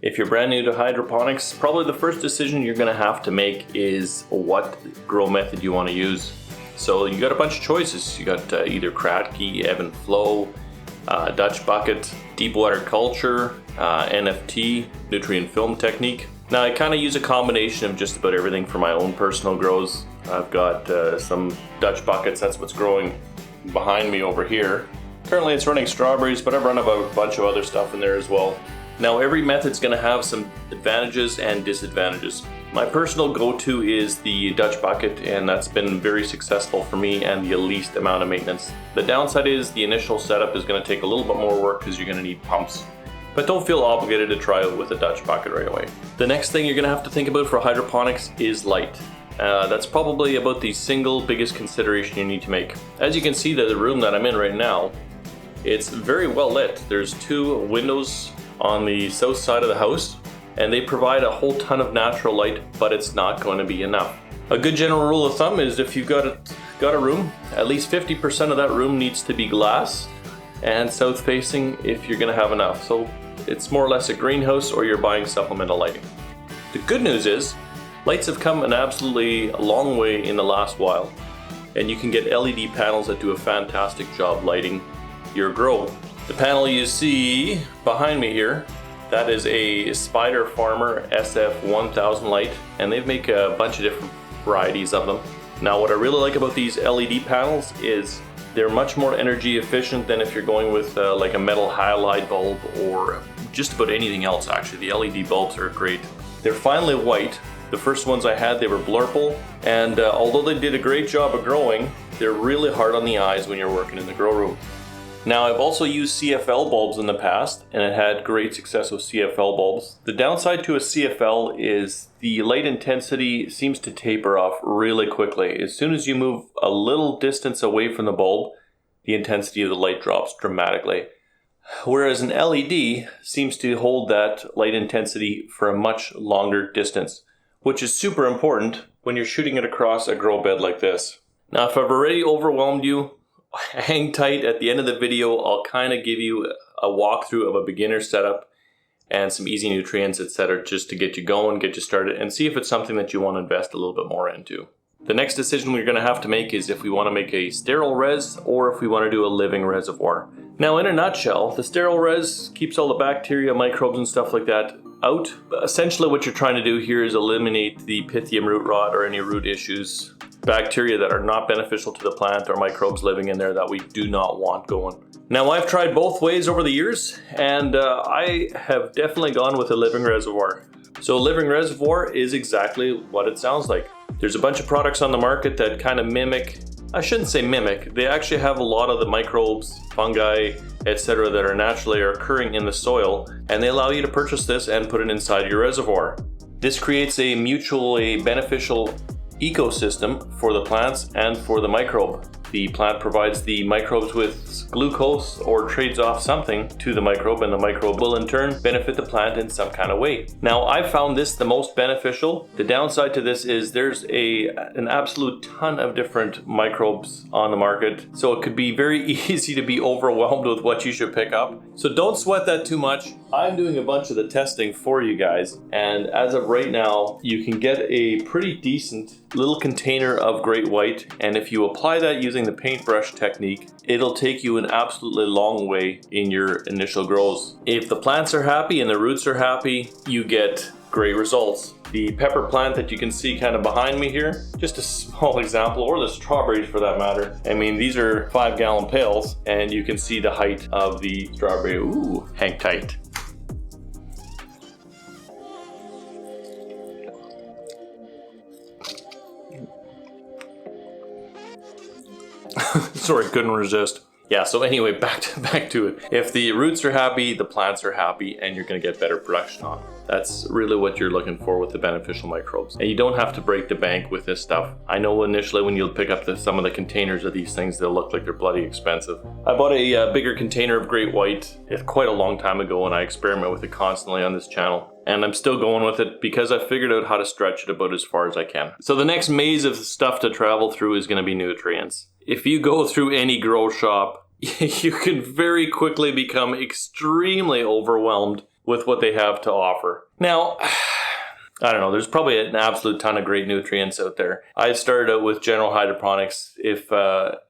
If you're brand new to hydroponics, probably the first decision you're going to have to make is what grow method you want to use. So you got a bunch of choices. You got either kratky, ebb and flow, Dutch bucket, deep water culture, NFT, nutrient film technique. Now I kind of use a combination of just about everything for my own personal grows. I've got some Dutch buckets, that's what's growing behind me over here. Currently it's running strawberries, but I've run a bunch of other stuff in there as well. Now every method's going to have some advantages and disadvantages. My personal go-to is the Dutch bucket, and that's been very successful for me and the least amount of maintenance. The downside is the initial setup is going to take a little bit more work because you're going to need pumps. But don't feel obligated to try it with a Dutch bucket right away. The next thing you're going to have to think about for hydroponics is light. That's probably about the single biggest consideration you need to make. As you can see, the room that I'm in right now, it's very well lit. There's 2 windows on the south side of the house, and they provide a whole ton of natural light, but it's not going to be enough. A good general rule of thumb is if you've got a room, at least 50% of that room needs to be glass and south facing if you're going to have enough. So it's more or less a greenhouse, or you're buying supplemental lighting. The good news is lights have come an absolutely long way in the last while, and you can get LED panels that do a fantastic job lighting your grow. The panel you see behind me here, that is a Spider Farmer SF1000 light, and they make a bunch of different varieties of them. Now what I really like about these LED panels is they're much more energy efficient than if you're going with like a metal halide bulb or just about anything else. Actually, the LED bulbs are great. They're finally white. The first ones I had, they were blurple, and although they did a great job of growing, they're really hard on the eyes when you're working in the grow room. Now I've also used CFL bulbs in the past, and it had great success with CFL bulbs. The downside to a CFL is the light intensity seems to taper off really quickly. As soon as you move a little distance away from the bulb, the intensity of the light drops dramatically. Whereas an LED seems to hold that light intensity for a much longer distance, which is super important when you're shooting it across a grow bed like this. Now if I've already overwhelmed you, hang tight. At the end of the video, I'll kind of give you a walkthrough of a beginner setup and some easy nutrients, etc., just to get you going, get you started, and see if it's something that you want to invest a little bit more into. The next decision we're going to have to make is if we want to make a sterile res or if we want to do a living reservoir. Now in a nutshell, the sterile res keeps all the bacteria, microbes and stuff like that out. Essentially what you're trying to do here is eliminate the Pythium root rot or any root issues, bacteria that are not beneficial to the plant or microbes living in there that we do not want going. Now I've tried both ways over the years, and I have definitely gone with a living reservoir. So a living reservoir is exactly what it sounds like. There's a bunch of products on the market that kind of mimic, I shouldn't say mimic, they actually have a lot of the microbes, fungi, etc. that are naturally occurring in the soil, and they allow you to purchase this and put it inside your reservoir. This creates a mutually beneficial ecosystem for the plants and for the microbe. The plant provides the microbes with glucose or trades off something to the microbe, and the microbe will in turn benefit the plant in some kind of way. Now I found this the most beneficial. The downside to this is there's an absolute ton of different microbes on the market, so it could be very easy to be overwhelmed with what you should pick up. So don't sweat that too much. I'm doing a bunch of the testing for you guys, and as of right now you can get a pretty decent little container of great white, and if you apply that using the paintbrush technique, it'll take you an absolutely long way in your initial grows. If the plants are happy and the roots are happy, you get great results. The pepper plant that you can see kind of behind me here, just a small example, or the strawberries for that matter. I mean, these are 5-gallon pails, and you can see the height of the strawberry. Ooh, hang tight. Sorry, couldn't resist. Yeah, so anyway, back to it. If the roots are happy, the plants are happy, and you're going to get better production on. That's really what you're looking for with the beneficial microbes. And you don't have to break the bank with this stuff. I know initially when you'll pick up some of the containers of these things, they'll look like they're bloody expensive. I bought a bigger container of Great White quite a long time ago, and I experiment with it constantly on this channel. And I'm still going with it because I figured out how to stretch it about as far as I can. So the next maze of stuff to travel through is going to be nutrients. If you go through any grow shop, you can very quickly become extremely overwhelmed with what they have to offer. Now, I don't know, there's probably an absolute ton of great nutrients out there. I started out with general hydroponics. If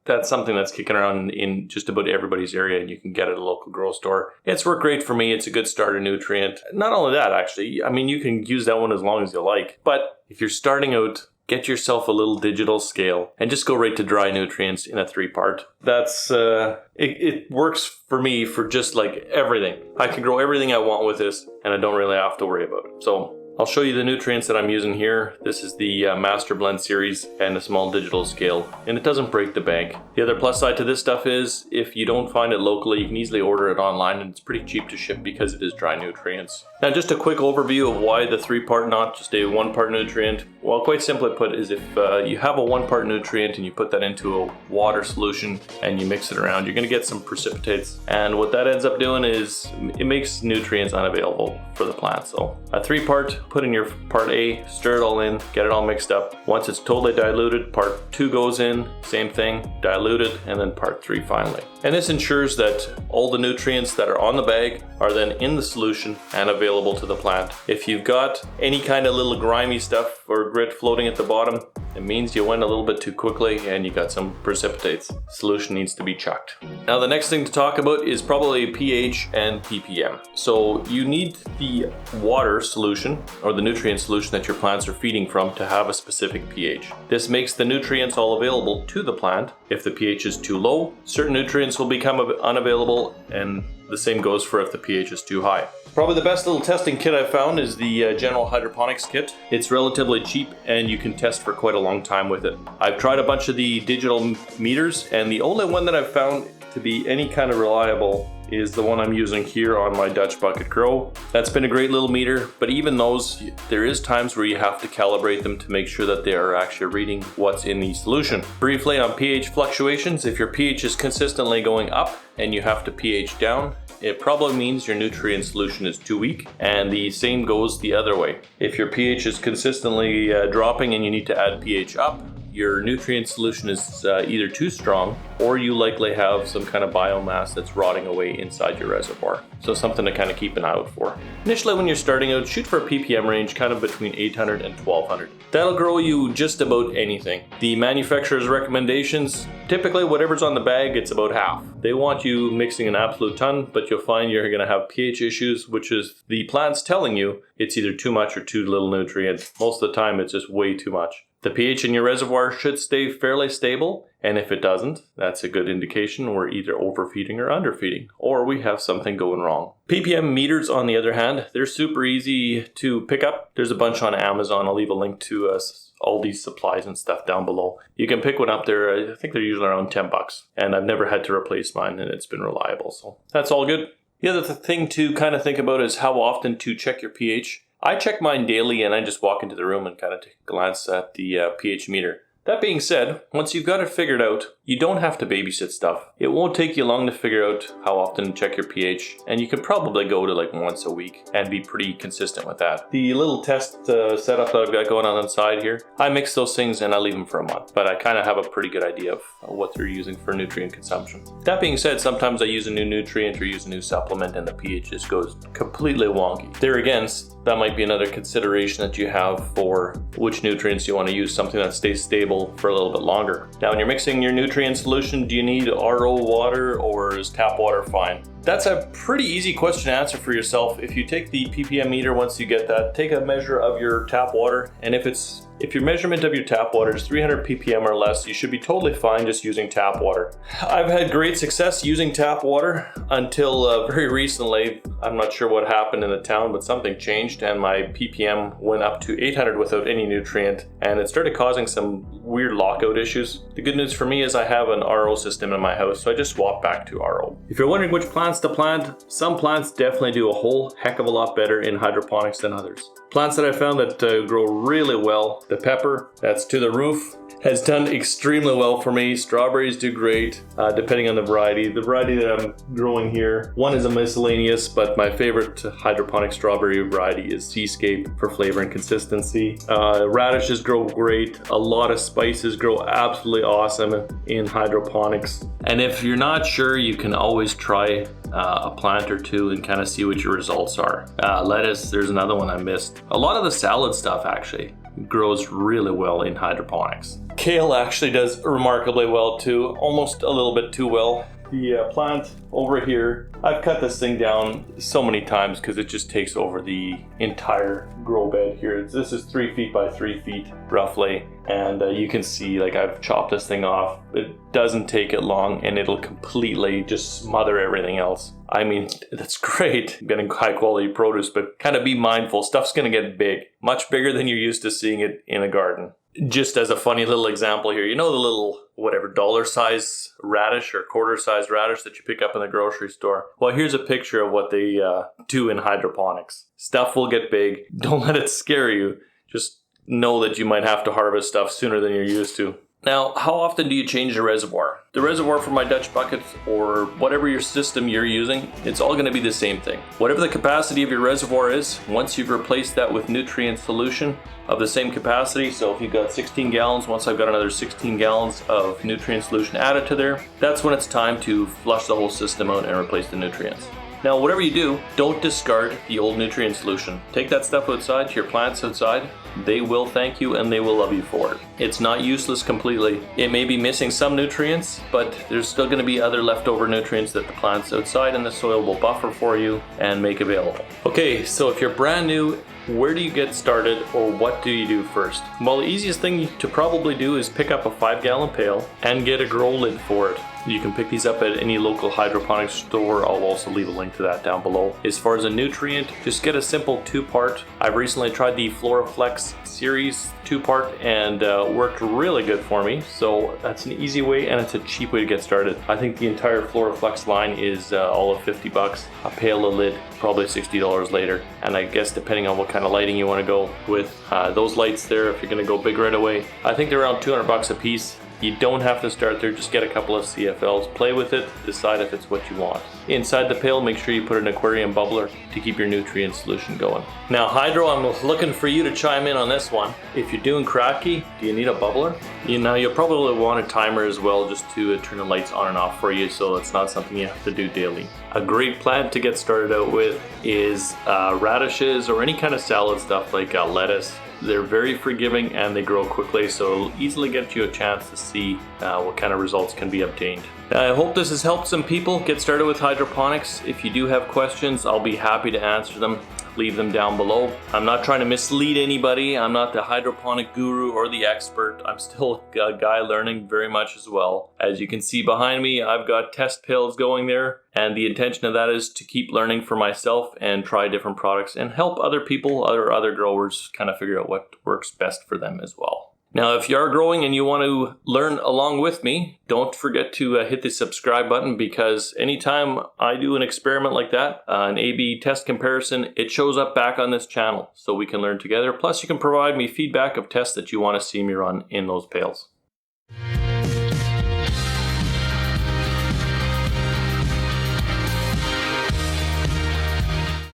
that's something that's kicking around in just about everybody's area and you can get it at a local grocery store, it's worked great for me. It's a good starter nutrient. Not only that, actually, I mean, you can use that one as long as you like. But if you're starting out, get yourself a little digital scale and just go right to dry nutrients in a 3-part. That's, it works for me for just like everything. I can grow everything I want with this and I don't really have to worry about it. So I'll show you the nutrients that I'm using here. This is the Master Blend series and a small digital scale, and it doesn't break the bank. The other plus side to this stuff is if you don't find it locally, you can easily order it online, and it's pretty cheap to ship because it is dry nutrients. Now, just a quick overview of why the 3-part, not just a 1-part nutrient. Well, quite simply put is if you have a 1-part nutrient and you put that into a water solution and you mix it around, you're gonna get some precipitates. And what that ends up doing is it makes nutrients unavailable for the plant. So a 3-part, put in your part A, stir it all in, get it all mixed up. Once it's totally diluted, part 2 goes in, same thing, diluted, and then part 3 finally. And this ensures that all the nutrients that are on the bag are then in the solution and available to the plant. If you've got any kind of little grimy stuff or grit floating at the bottom, it means you went a little bit too quickly and you got some precipitates. Solution needs to be chucked. Now the next thing to talk about is probably pH and ppm. So you need the water solution or the nutrient solution that your plants are feeding from to have a specific pH. This makes the nutrients all available to the plant. If the pH is too low, certain nutrients will become unavailable, and the same goes for if the pH is too high. Probably the best little testing kit I've found is the General Hydroponics kit. It's relatively cheap and you can test for quite a long time with it. I've tried a bunch of the digital meters, and the only one that I've found to be any kind of reliable is the one I'm using here on my Dutch Bucket Grow. That's been a great little meter, but even those, there is times where you have to calibrate them to make sure that they are actually reading what's in the solution. Briefly on pH fluctuations, if your pH is consistently going up and you have to pH down, it probably means your nutrient solution is too weak, and the same goes the other way. If your pH is consistently dropping and you need to add pH up, your nutrient solution is either too strong or you likely have some kind of biomass that's rotting away inside your reservoir. So something to kind of keep an eye out for. Initially when you're starting out, shoot for a ppm range kind of between 800 and 1200. That'll grow you just about anything. The manufacturer's recommendations, typically whatever's on the bag, it's about half. They want you mixing an absolute ton, but you'll find you're gonna have pH issues, which is the plant's telling you it's either too much or too little nutrients. Most of the time it's just way too much. The pH in your reservoir should stay fairly stable, and if it doesn't, that's a good indication we're either overfeeding or underfeeding, or we have something going wrong. ppm meters, on the other hand, they're super easy to pick up. There's a bunch on Amazon. I'll leave a link to all these supplies and stuff down below. You can pick one up there. I think they're usually around 10 bucks, and I've never had to replace mine, and it's been reliable, so that's all good. The other thing to kind of think about is how often to check your pH. I check mine daily, and I just walk into the room and kind of take a glance at the pH meter. That being said, once you've got it figured out, you don't have to babysit stuff. It won't take you long to figure out how often to check your pH, and you could probably go to like once a week and be pretty consistent with that. The little test setup that I've got going on inside here, I mix those things and I leave them for a month, but I kind of have a pretty good idea of what they're using for nutrient consumption. That being said, sometimes I use a new nutrient or use a new supplement and the pH just goes completely wonky. There again, that might be another consideration that you have for which nutrients you want to use, something that stays stable for a little bit longer. Now when you're mixing your nutrient solution, do you need RO water or is tap water fine? That's a pretty easy question to answer for yourself. If you take the ppm meter, once you get that, take a measure of your tap water, and if your measurement of your tap water is 300 ppm or less, you should be totally fine just using tap water. I've had great success using tap water until very recently. I'm not sure what happened in the town, but something changed and my ppm went up to 800 without any nutrient, and it started causing some weird lockout issues. The good news for me is I have an RO system in my house, so I just swapped back to RO. If you're wondering which plants to plant, some plants definitely do a whole heck of a lot better in hydroponics than others. Plants that I found that grow really well, the pepper, that's to the roof, has done extremely well for me. Strawberries do great, depending on the variety. The variety that I'm growing here, one is a miscellaneous, but my favorite hydroponic strawberry variety is Seascape for flavor and consistency. Radishes grow great. A lot of spices grow absolutely awesome in hydroponics. And if you're not sure, you can always try a plant or two and kind of see what your results are. Lettuce, there's another one I missed. A lot of the salad stuff actually grows really well in hydroponics. Kale actually does remarkably well too, almost a little bit too well. The plant over here, I've cut this thing down so many times because it just takes over the entire grow bed here. This is 3 feet by 3 feet roughly, and you can see like I've chopped this thing off. It doesn't take it long and it'll completely just smother everything else. I mean, that's great getting high quality produce, but kind of be mindful, stuff's gonna get big, much bigger than you're used to seeing it in a garden. Just as a funny little example here, you know the little whatever dollar size radish or quarter size radish that you pick up in the grocery store? Well, here's a picture of what they do in hydroponics. Stuff will get big. Don't let it scare you. Just know that you might have to harvest stuff sooner than you're used to. Now, how often do you change the reservoir? The reservoir for my Dutch buckets or whatever your system you're using, it's all going to be the same thing. Whatever the capacity of your reservoir is, once you've replaced that with nutrient solution of the same capacity, so if you've got 16 gallons, once I've got another 16 gallons of nutrient solution added to there, that's when it's time to flush the whole system out and replace the nutrients. Now, whatever you do, don't discard the old nutrient solution. Take that stuff outside to your plants outside. They will thank you and they will love you for it. It's not useless completely. It may be missing some nutrients, but there's still going to be other leftover nutrients that the plants outside in the soil will buffer for you and make available. Okay, so if you're brand new, where do you get started or what do you do first? Well, the easiest thing to probably do is pick up a 5-gallon pail and get a grow lid for it. You can pick these up at any local hydroponics store. I'll also leave a link to that down below. As far as a nutrient, just get a simple 2-part. I've recently tried the Floraflex series 2-part and worked really good for me. So that's an easy way and it's a cheap way to get started. I think the entire Floraflex line is all of 50 bucks. A pail, a lid, probably $60 later. And I guess depending on what kind of lighting you want to go with, those lights there, if you're going to go big right away, I think they're around 200 bucks a piece. You don't have to start there, just get a couple of CFLs, play with it, decide if it's what you want. Inside the pail, make sure you put an aquarium bubbler to keep your nutrient solution going. Now Hydro, I'm looking for you to chime in on this one. If you're doing kratky, do you need a bubbler? You'll probably want a timer as well just to turn the lights on and off for you, so it's not something you have to do daily. A great plant to get started out with is radishes or any kind of salad stuff like lettuce. They're very forgiving and they grow quickly, so it'll easily get you a chance to see what kind of results can be obtained. I hope this has helped some people get started with hydroponics. If you do have questions, I'll be happy to answer them. Leave them down below. I'm not trying to mislead anybody. I'm not the hydroponic guru or the expert. I'm still a guy learning very much as well. As you can see behind me, I've got test pails going there, and the intention of that is to keep learning for myself and try different products and help other people, other growers kind of figure out what works best for them as well. Now, if you are growing and you want to learn along with me, don't forget to hit the subscribe button, because anytime I do an experiment like that, an A/B test comparison, it shows up back on this channel so we can learn together. Plus, you can provide me feedback of tests that you want to see me run in those pails.